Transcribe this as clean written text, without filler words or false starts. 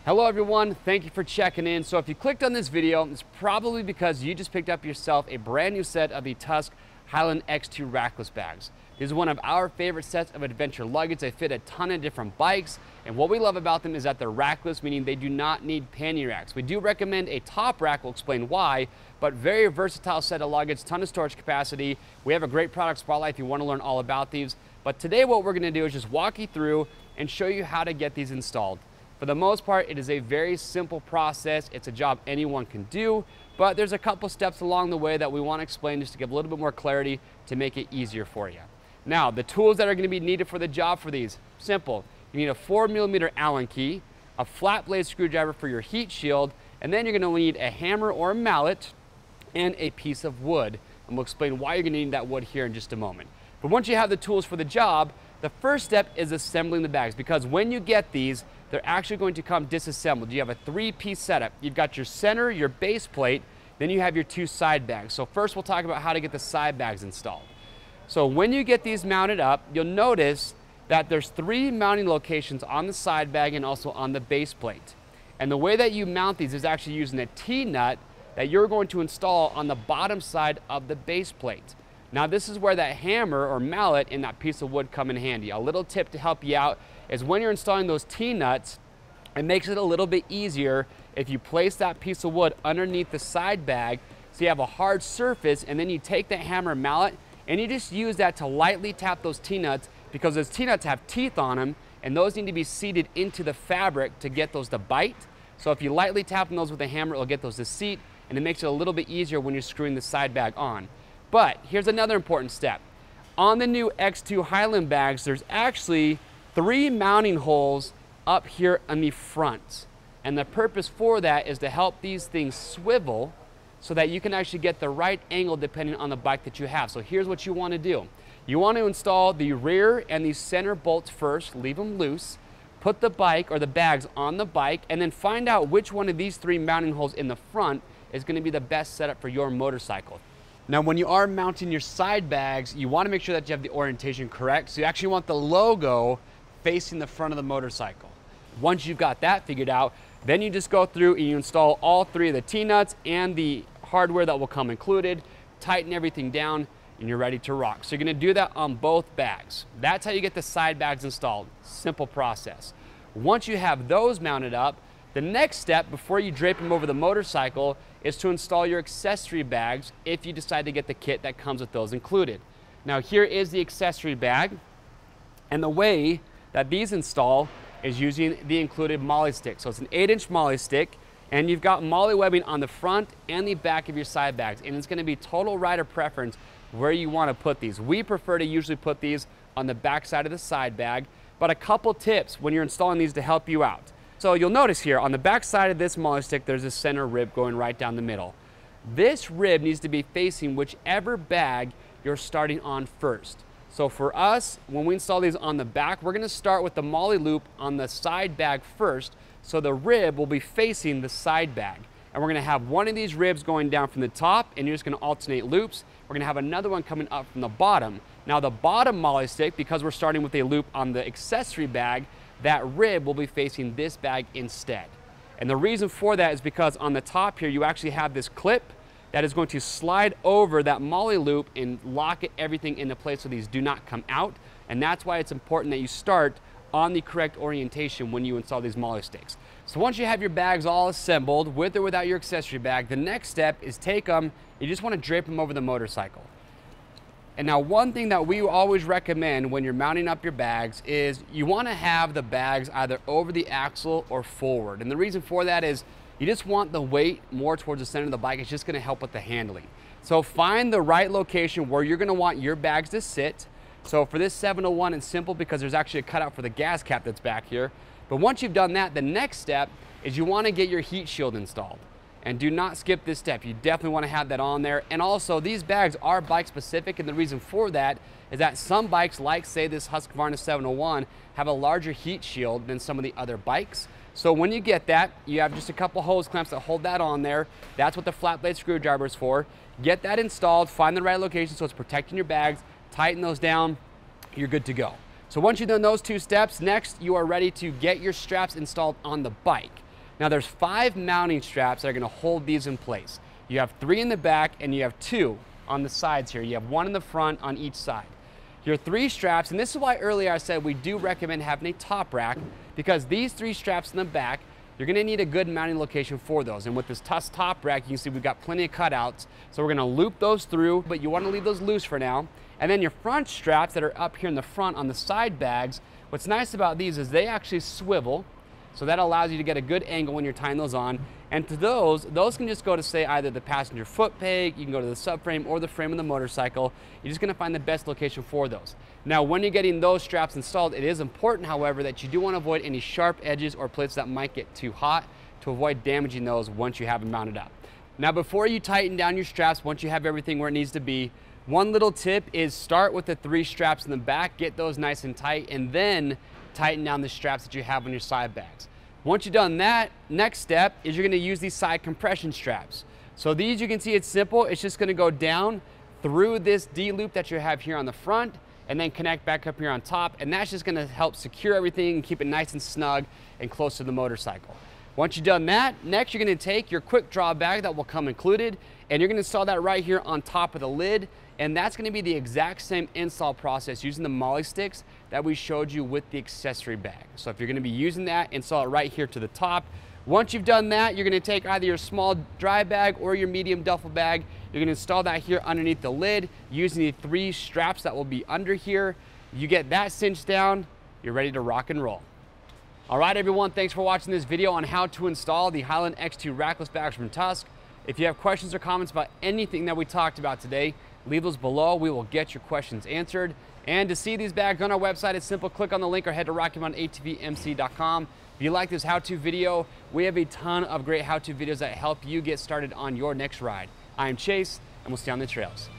Hello everyone, thank you for checking in. So if you clicked on this video, it's probably because you just picked up yourself a brand new set of the Tusk Highland X2 Rackless bags. This is one of our favorite sets of adventure luggage. They fit a ton of different bikes, and what we love about them is that they're rackless, meaning they do not need pannier racks. We do recommend a top rack, we'll explain why, but very versatile set of luggage, ton of storage capacity. We have a great product spotlight if you want to learn all about these. But today what we're going to do is just walk you through and show you how to get these installed. For the most part, it is a very simple process. It's a job anyone can do, but there's a couple steps along the way that we want to explain just to give a little bit more clarity to make it easier for you. Now, the tools that are going to be needed for the job for these, simple. You need a 4mm Allen key, a flat blade screwdriver for your heat shield, and then you're going to need a hammer or a mallet and a piece of wood. And we'll explain why you're going to need that wood here in just a moment. But once you have the tools for the job, the first step is assembling the bags, because when you get these, they're actually going to come disassembled. You have a 3-piece setup. You've got your center, your base plate, then you have your 2 side bags. So first we'll talk about how to get the side bags installed. So when you get these mounted up, you'll notice that there's 3 mounting locations on the side bag and also on the base plate. And the way that you mount these is actually using a T-nut that you're going to install on the bottom side of the base plate. Now this is where that hammer or mallet and that piece of wood come in handy. A little tip to help you out is when you're installing those T-nuts, it makes it a little bit easier if you place that piece of wood underneath the side bag so you have a hard surface, and then you take that hammer and mallet and you just use that to lightly tap those T-nuts, because those T-nuts have teeth on them and those need to be seated into the fabric to get those to bite. So if you lightly tap those with a hammer, it'll get those to seat, and it makes it a little bit easier when you're screwing the side bag on. But here's another important step. On the new X2 Highland bags, there's actually 3 mounting holes up here on the front. And the purpose for that is to help these things swivel so that you can actually get the right angle depending on the bike that you have. So here's what you want to do. You want to install the rear and the center bolts first, leave them loose, put the bike or the bags on the bike, and then find out which one of these 3 mounting holes in the front is going to be the best setup for your motorcycle. Now, when you are mounting your side bags, you want to make sure that you have the orientation correct. So you actually want the logo facing the front of the motorcycle. Once you've got that figured out, then you just go through and you install all 3 of the T-nuts and the hardware that will come included, tighten everything down, and you're ready to rock. So you're going to do that on both bags. That's how you get the side bags installed. Simple process. Once you have those mounted up, the next step before you drape them over the motorcycle is to install your accessory bags if you decide to get the kit that comes with those included. Now here is the accessory bag, and the way that these install is using the included molly stick. So it's an 8-inch molly stick, and you've got molly webbing on the front and the back of your side bags, and it's going to be total rider preference where you want to put these. We prefer to usually put these on the back side of the side bag, but a couple tips when you're installing these to help you out. So you'll notice here on the back side of this molly stick, there's a center rib going right down the middle. This rib needs to be facing whichever bag you're starting on first. So for us, when we install these on the back, we're going to start with the molly loop on the side bag first, so the rib will be facing the side bag. And we're going to have one of these ribs going down from the top, and you're just going to alternate loops. We're going to have another one coming up from the bottom. Now the bottom molly stick, because we're starting with a loop on the accessory bag, that rib will be facing this bag instead. And the reason for that is because on the top here, you actually have this clip that is going to slide over that molly loop and lock everything into place so these do not come out. And that's why it's important that you start on the correct orientation when you install these molly sticks. So once you have your bags all assembled, with or without your accessory bag, the next step is take them, you just want to drape them over the motorcycle. And now one thing that we always recommend when you're mounting up your bags is you want to have the bags either over the axle or forward. And the reason for that is you just want the weight more towards the center of the bike. It's just going to help with the handling. So find the right location where you're going to want your bags to sit. So for this 701, it's simple because there's actually a cutout for the gas cap that's back here. But once you've done that, the next step is you want to get your heat shield installed. And do not skip this step. You definitely want to have that on there. And also, these bags are bike specific, and the reason for that is that some bikes, like say this Husqvarna 701, have a larger heat shield than some of the other bikes. So when you get that, you have just a couple hose clamps that hold that on there. That's what the flat blade screwdriver is for. Get that installed, find the right location so it's protecting your bags, tighten those down, you're good to go. So once you've done those 2 steps, next you are ready to get your straps installed on the bike. Now there's 5 mounting straps that are gonna hold these in place. You have 3 in the back and you have 2 on the sides here. You have 1 in the front on each side. Your 3 straps, and this is why earlier I said we do recommend having a top rack, because these 3 straps in the back, you're gonna need a good mounting location for those. And with this Tusk top rack, you can see we've got plenty of cutouts. So we're gonna loop those through, but you wanna leave those loose for now. And then your front straps that are up here in the front on the side bags, what's nice about these is they actually swivel. So that allows you to get a good angle when you're tying those on. And to those can just go to, say, either the passenger foot peg, you can go to the subframe or the frame of the motorcycle. You're just gonna find the best location for those. Now, when you're getting those straps installed, it is important, however, that you do wanna avoid any sharp edges or places that might get too hot to avoid damaging those once you have them mounted up. Now, before you tighten down your straps, once you have everything where it needs to be, one little tip is start with the 3 straps in the back, get those nice and tight, and then tighten down the straps that you have on your side bags. Once you've done that, next step is you're gonna use these side compression straps. So these, you can see it's simple. It's just gonna go down through this D-loop that you have here on the front and then connect back up here on top. And that's just gonna help secure everything and keep it nice and snug and close to the motorcycle. Once you've done that, next you're gonna take your quick draw bag that will come included, and you're gonna install that right here on top of the lid. And that's gonna be the exact same install process using the molly sticks that we showed you with the accessory bag. So if you're gonna be using that, install it right here to the top. Once you've done that, you're gonna take either your small dry bag or your medium duffel bag. You're gonna install that here underneath the lid using the 3 straps that will be under here. You get that cinched down, you're ready to rock and roll. All right, everyone, thanks for watching this video on how to install the Highland X2 Rackless bags from Tusk. If you have questions or comments about anything that we talked about today, leave those below. We will get your questions answered. And to see these bags on our website, it's simple. Click on the link or head to RockyMountainATVMC.com. If you like this how-to video, we have a ton of great how-to videos that help you get started on your next ride. I am Chase, and we'll see you on the trails.